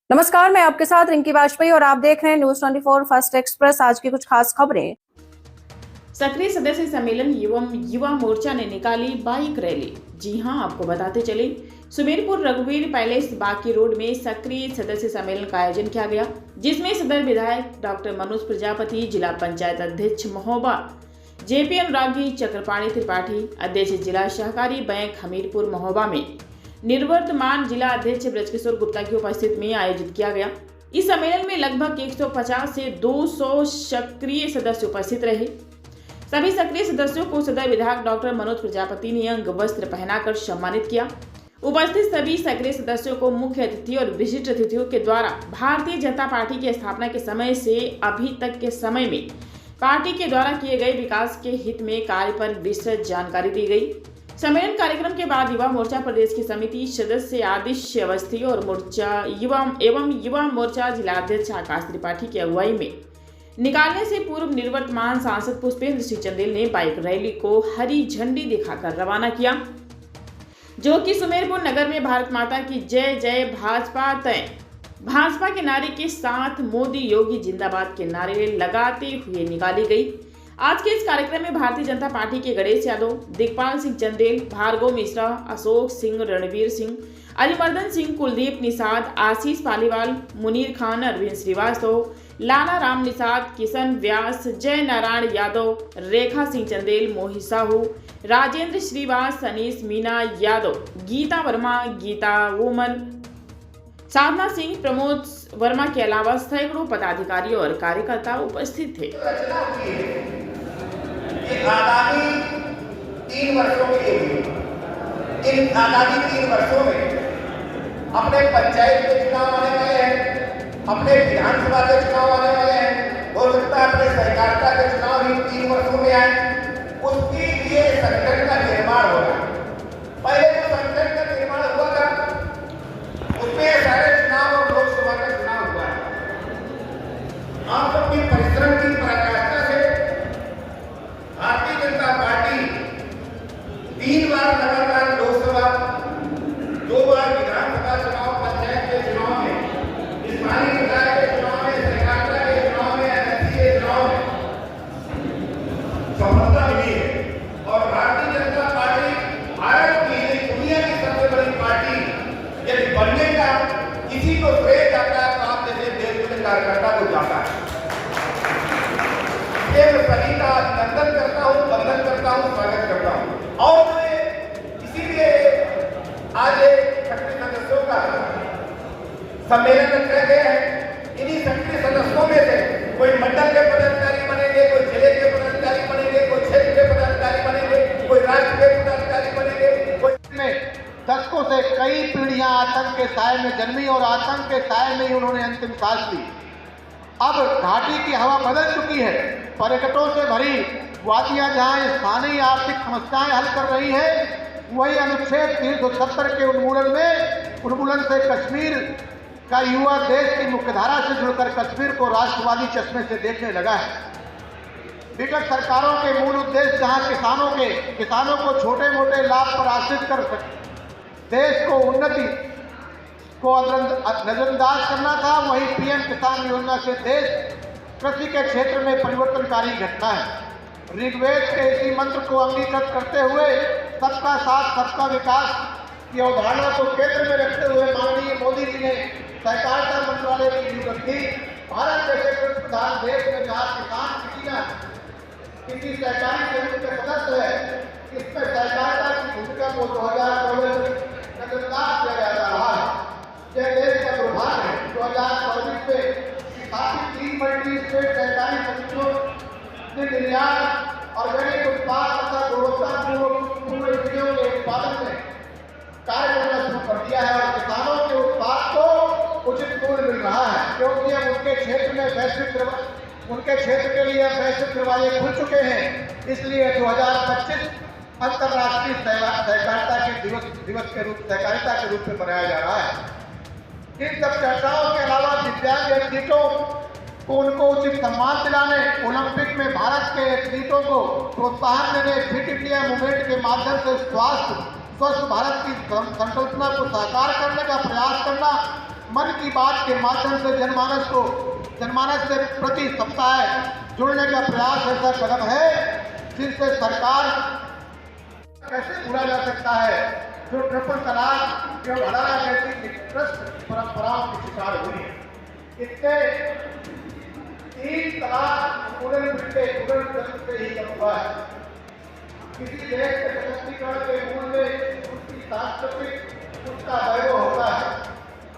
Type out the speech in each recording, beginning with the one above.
नमस्कार, मैं आपके साथ रिंकी वाजपेयी और आप देख रहे हैं न्यूज 24 फर्स्ट एक्सप्रेस। आज की कुछ खास खबरें। सक्रिय सदस्य सम्मेलन एवं युवा मोर्चा ने निकाली बाइक रैली। जी हां, आपको बताते चले, सुमेरपुर रघुवीर पैलेस बाकी रोड में सक्रिय सदस्य सम्मेलन का आयोजन किया गया, जिसमें सदर विधायक डॉक्टर मनोज प्रजापति, जिला पंचायत अध्यक्ष महोबा जेपी अनुरागी, चक्रपाणी त्रिपाठी, अध्यक्ष जिला सहकारी बैंक हमीरपुर महोबा में निवर्तमान जिला अध्यक्ष ब्रजकिशोर गुप्ता की उपस्थिति में आयोजित किया गया। इस सम्मेलन में लगभग 150 से 200 सक्रिय सदस्य उपस्थित रहे। सभी सक्रिय सदस्यों को सदर विधायक डॉक्टर मनोज प्रजापति ने अंग वस्त्र पहनाकर सम्मानित किया। उपस्थित सभी सक्रिय सदस्यों को मुख्य अतिथि और विशिष्ट अतिथियों के द्वारा भारतीय जनता पार्टी की स्थापना के समय से अभी तक के समय में पार्टी के द्वारा किए गए विकास के हित में कार्य पर विस्तृत जानकारी दी गई। सम्मेलन कार्यक्रम के बाद युवा मोर्चा प्रदेश की समिति सदस्य आदित्य अवस्थी और मोर्चा युवा मोर्चा जिलाध्यक्ष आकाश त्रिपाठी की अगुवाई में निकालने से पूर्व निवर्तमान सांसद पुष्पेंद्र सिंह चंदेल ने बाइक रैली को हरी झंडी दिखाकर रवाना किया, जो कि सुमेरपुर नगर में भारत माता की जय जय भाजपा तय भाजपा के नारे के साथ मोदी योगी जिंदाबाद के नारे लगाते हुए निकाली गई। आज के इस कार्यक्रम में भारतीय जनता पार्टी के गणेश यादव, दिग्पाल सिंह चंदेल, भार्गव मिश्रा, अशोक सिंह, रणवीर सिंह, अरिमर्दन सिंह, कुलदीप निषाद, आशीष पालीवाल, मुनीर खान, अरविंद श्रीवास्तव, लाला राम निषाद, किशन व्यास, जय नारायण यादव, रेखा सिंह चंदेल, मोहित साहू, राजेंद्र श्रीवास, अनीस मीना यादव, गीता वर्मा, गीता वोमर, साधना सिंह, प्रमोद वर्मा के अलावा सैकड़ों पदाधिकारी और कार्यकर्ता उपस्थित थे। आगामी 3 वर्षों के लिए इन आगामी 3 वर्षों में अपने पंचायत के चुनाव आने वाले हैं, अपने विधानसभा के चुनाव आने वाले हैं, हो सकता है अपने सहकारिता के चुनाव ही 3 वर्षों में आए। उसके लिए संगठन का निर्माण होगा। पहले जो संगठन का निर्माण हुआ था उसमें सारे चुनाव और लोकसभा का चुनाव हुआ है। आप अपनी परिश्रम की पराकाष्ठा से भारतीय जनता पार्टी 3 बार लगातार लोकसभा, 2 बार विधानसभा चुनाव, पंचायत के चुनाव में, स्थानीय निकाय के चुनाव में, सहकारिता के चुनाव में, एमएलसी के चुनाव में सफलता मिली है। और भारतीय जनता पार्टी भारत की दुनिया की सबसे बड़ी पार्टी यदि बनने का किसी को श्रेय जाता है तो आप जैसे देश के कार्यकर्ता को जाता है। मैं सभी का अभिनंदन करता हूँ, वंदन करता हूँ, स्वागत करता हूँ। और मैं इसीलिए आज सक्रिय सदस्यों का सम्मेलन रखा गया है। इन्हीं सक्रिय सदस्यों में से कोई मंडल के पदाधिकारी बनेंगे, कोई जिले के पदाधिकारी बनेंगे, कोई क्षेत्र के पदाधिकारी बनेंगे, कोई राज्य के पदाधिकारी बनेंगे। कोई दशकों से कई पीढ़ियां आतंक के साए में जन्मी और आतंक के साए में ही उन्होंने अंतिम सांस ली। अब घाटी की हवा बदल चुकी है। पर्यटकों से भरी वादियां जहां स्थानीय आर्थिक समस्याएं हल कर रही है, वही अनुच्छेद 370 के उन्मूलन से कश्मीर का युवा देश की मुख्यधारा से जुड़कर कश्मीर को राष्ट्रवादी चश्मे से देखने लगा है। विगत सरकारों के मूल उद्देश्य जहां किसानों को छोटे मोटे लाभ पर आश्रित कर देश को उन्नति को नजरअंदाज करना था, वही पीएम किसान योजना से देश कृषि के क्षेत्र में परिवर्तनकारी घटना है। ऋग्वेद के इसी मंत्र को अंगीकृत करते हुए सबका साथ सबका विकास की अवधारणा को केंद्र में रखते हुए माननीय मोदी जी ने सहकारिता मंत्रालय की नियुक्ति की। भारत जैसे कृषि प्रधान देश में जहाँ किसान किसी सहकारी समिति के सदस्य है, इसमें सहकारिता की भूमिका को 2024 नजरअंदाज किया जा रहा है। यह देश का दुर्भाग्य है। 2024 में स्थापित 3 मल्टी स्टेट सहकारी समितियों ने निर्यात, ऑर्गेनिक उत्पाद तथा गुणवत्तापूर्ण चीजों के उत्पादन में कार्य करना शुरू कर दिया है और किसानों के उत्पाद को उचित मूल्य मिल रहा है, क्योंकि अब उनके क्षेत्र के लिए वैश्विक दरवाजे खुल चुके हैं। इसलिए 2025 अंतर्राष्ट्रीय सहकारिता के सहकारिता के रूप में मनाया जा रहा है। इन सब चर्चाओं के अलावा दिव्यांग एथलीटों को उनको उचित सम्मान दिलाने, ओलंपिक में भारत के एथलीटों को प्रोत्साहन देने, फिट इंडिया मूवमेंट के माध्यम से स्वस्थ भारत की संकल्पना को साकार करने का प्रयास करना मन की बात के माध्यम से जनमानस से प्रति सप्ताह जुड़ने का प्रयास ऐसा कदम है जिससे सरकार कैसे पूरा जा सकता है जो ट्रिपल तलाक एवं हलाला जैसी निकृष्ट परंपराओं की शिकार हुई है। इससे 3 तलाक पुनर्जन्म से ही कम हुआ है। किसी देश के सशक्तिकरण के मूल में उसकी सांस्कृतिक उसका वैभव होता है।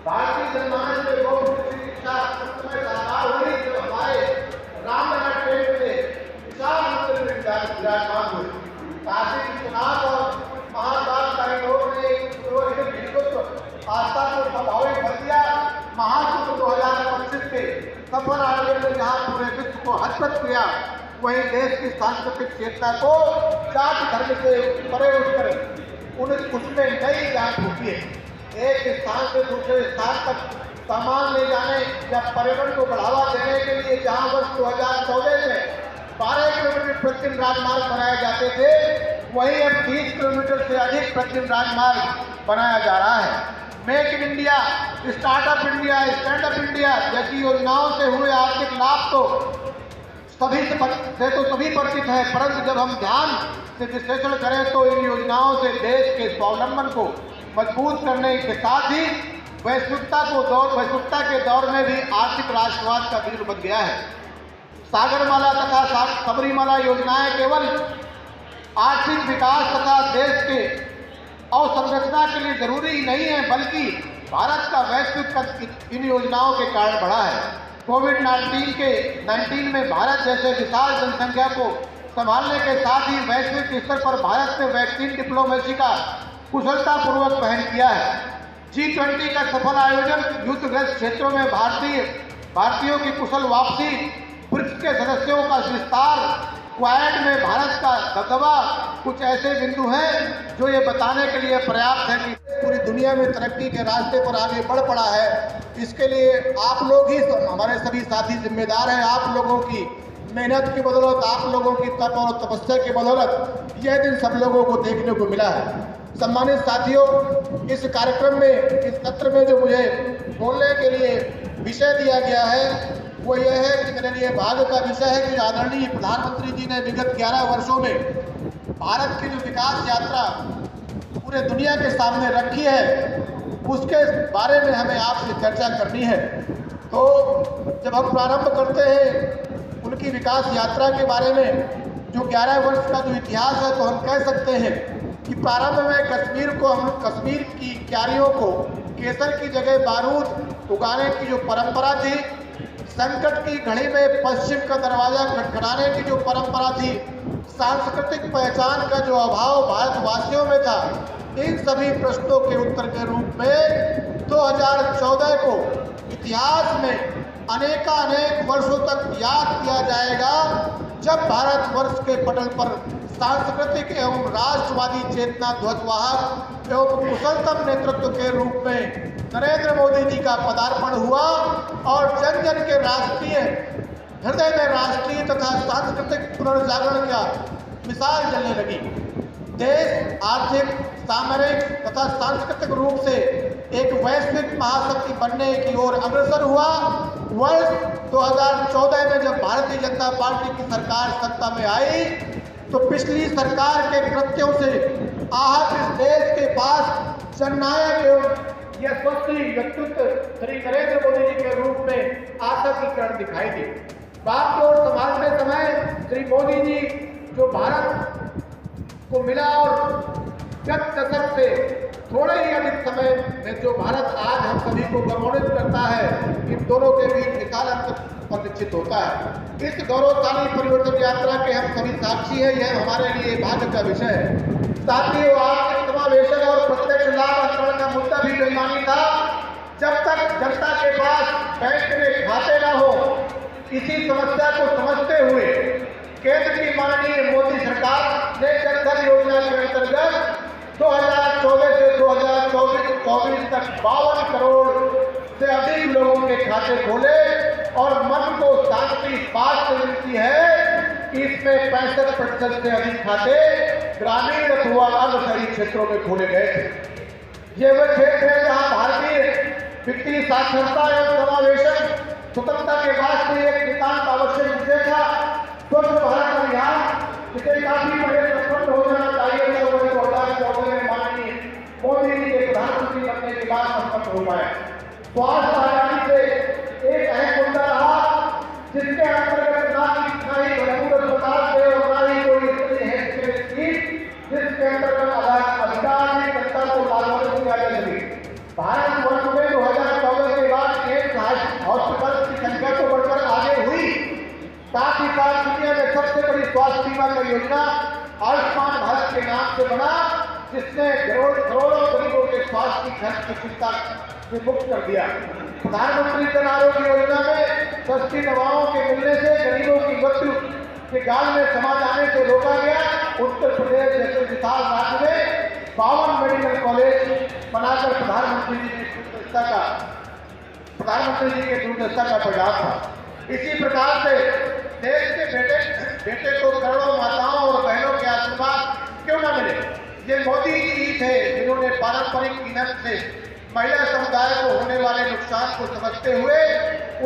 भारतीय जनमानस में वो शिक्षा उस समय साकार हुई जब हमारे रामलला ट्रेन से विशाल रूप में विराजमान हुए। काशी विश्वनाथ और महाकाल कॉरिडोर ने हिंदुत्व आस्था को प्रभावित कर दिया। महाकुंभ 2025 के सफल आयोजन में जहाँ पूरे विश्व को हर्षित किया, वहीं देश की सांस्कृतिक चेतना को जाति धर्म से परे उठकर उसमें नई जांच होती है। एक स्थान से दूसरे स्थान तक सामान ले जाने या पर्यटन को बढ़ावा देने के लिए जहां वर्ष 2014 में 12 किलोमीटर प्रतिदिन राजमार्ग बनाए जाते थे, वहीं अब 30 किलोमीटर से अधिक प्रतिदिन राजमार्ग बनाया जा रहा है। Make in India, startup India, stand up India जैसी योजनाओं से हुए आर्थिक लाभ तो सभी परिचित है, परंतु जब हम ध्यान से विश्लेषण करें तो इन योजनाओं से देश के स्वावलंबन को मजबूत करने के साथ ही वैश्विकता के दौर में भी आर्थिक राष्ट्रवाद का बीज बन गया है। सागरमाला तथा सबरीमाला योजनाएं केवल आर्थिक विकास तथा देश के अवसंरचना के लिए जरूरी नहीं है, बल्कि भारत का वैश्विक कद इन योजनाओं के कारण बढ़ा है। कोविड-19 में भारत जैसे विशाल जनसंख्या को संभालने के साथ ही वैश्विक स्तर पर भारत ने वैक्सीन डिप्लोमेसी का कुशलतापूर्वक पहल किया है। G20 का सफल आयोजन, युद्धग्रस्त क्षेत्रों में भारतीयों की कुशल वापसी, ब्रिक्स के सदस्यों का विस्तार, क्वाड में भारत का दबदबा कुछ ऐसे बिंदु हैं जो ये बताने के लिए पर्याप्त है कि पूरी दुनिया में तरक्की के रास्ते पर आगे बढ़ पड़ा है। इसके लिए आप लोग ही हमारे सभी साथी जिम्मेदार हैं। आप लोगों की मेहनत की बदौलत, आप लोगों की तप और तपस्या की बदौलत यह दिन सब लोगों को देखने को मिला है। सम्मानित साथियों, इस कार्यक्रम में, इस सत्र में जो मुझे बोलने के लिए विषय दिया गया है वो यह है कि मेरे लिए भाग्य का विषय है कि आदरणीय प्रधानमंत्री जी ने विगत 11 वर्षों में भारत की जो विकास यात्रा पूरे दुनिया के सामने रखी है, उसके बारे में हमें आपसे चर्चा करनी है। तो जब हम प्रारंभ करते हैं उनकी विकास यात्रा के बारे में, जो 11 वर्ष का जो इतिहास है, तो हम कह सकते हैं कि प्रारंभ में कश्मीर की क्यारियों को केसर की जगह बारूद उगाने की जो परंपरा थी, संकट की घड़ी में पश्चिम का दरवाजा खटखटाने की जो परंपरा थी, सांस्कृतिक पहचान का जो अभाव भारतवासियों में था, इन सभी प्रश्नों के उत्तर के रूप में 2014 को इतिहास में अनेक वर्षों तक याद किया जाएगा, जब भारतवर्ष के पटल पर सांस्कृतिक एवं राष्ट्रवादी चेतना ध्वजवाहक एवं कुशलतम नेतृत्व के रूप में नरेंद्र मोदी जी का पदार्पण हुआ और जन जन के राष्ट्रीय हृदय में राष्ट्रीय तथा सांस्कृतिक पुनर्जागरण का मिसाल चलने लगी। देश आर्थिक, सामरिक तथा सांस्कृतिक रूप से एक वैश्विक महाशक्ति बनने की ओर अग्रसर हुआ। वर्ष 2014 में जब भारतीय जनता पार्टी की सरकार सत्ता में आई, तो पिछली सरकार के कृत्यों से आहत इस देश के पास जननायक एवं यशस्वी व्यक्तित्व श्री नरेंद्र मोदी जी के रूप में आशा की किरण दिखाई दी। बागडोर संभालते समय श्री मोदी जी जो भारत को मिला और गत दशक से थोड़े ही अधिक समय में जो भारत आज हम सभी को गौरवान्वित करता है, इन दोनों के बीच विशाल अंतर परिलक्षित होता है। इस गौरवशाली परिवर्तन यात्रा के हम सभी साक्षी हैं। यह हमारे लिए भाग्य का विषय है। साथियों, आर्थिक समावेशन और प्रत्यक्ष लाभ अंतरण का मुद्दा भी बेईमानी था। जब तक जनता के पास बैंक में खाते न हो, इसी समस्या को समझते हुए केंद्र की माननीय मोदी सरकार ने जन धन योजना के अंतर्गत 2014 से 2024 तक 52 करोड़ से अधिक लोगों के खाते खोले और मन को शांति इस बात से मिलती है कि इसमें 65% से अधिक खाते ग्रामीण अथवा अर्ध शहरी क्षेत्रों में खोले गए थे। ये वह क्षेत्र है जहाँ भारतीय वित्तीय साक्षरता एवं समावेशन स्वतंत्रता के बाद से एक नितांत आवश्यक विषय था। स्वच्छ भारत अभियान इसे काफी पहले संपन्न हो जाना चाहिए था, वो 2014 में माननीय मोदी जी के प्रधानमंत्री बनने के बाद संपन्न हो पाया। स्वास्थ्य आजादी से एक अहम मुद्दा रहा, जिसके अंतर्गत ना ही भरपूर अस्पताल थे और ना ही कोई इतनी हेल्थ केयर स्कीम जिसके अंतर्गत अधिकार ने जनता को लाभान्वित किया जा सके। भारतवर्ष में 2014 के बाद एम्स हॉस्पिटल की संख्या तो बढ़कर आगे हुई, साथ ही साथ दुनिया में सबसे बड़ी स्वास्थ्य बीमा का योजना आयुष्मान भारत के नाम से बना, जिसने करोड़ों गरीबों के स्वास्थ्य की खर्च की चिंता से मुक्त कर दिया। प्रधानमंत्री जन आरोग्य योजना में सस्ती दवाओं के मिलने से गरीबों की मृत्यु के गाल में समा जाने से रोका गया। उत्तर प्रदेश जैसे विशाल राज्य में 52 मेडिकल कॉलेज बनाकर प्रधानमंत्री जी के दूरदर्शिता का प्रयास था। इसी प्रकार से देश के बेटे को करोड़ों माताओं और बहनों के आशीर्वाद क्यों न मिले। ये मोदी जी ही थे जिन्होंने पारंपरिक ईंधन से महिला समुदाय को होने वाले नुकसान को समझते हुए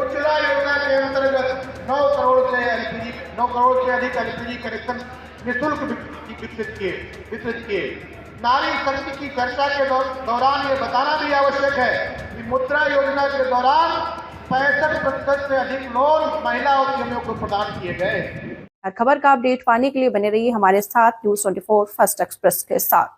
उज्ज्वला योजना के अंतर्गत 9 करोड़ से अधिक एलपीजी कनेक्शन निःशुल्क वितरित किए। नारी शक्ति की चर्चा के दौरान ये बताना भी आवश्यक है कि मुद्रा योजना के दौरान 65% से अधिक लोन महिला उद्यमियों को प्रदान किए गए। हर खबर का अपडेट पाने के लिए बने रहिए हमारे साथ न्यूज़ 24 फर्स्ट एक्सप्रेस के साथ।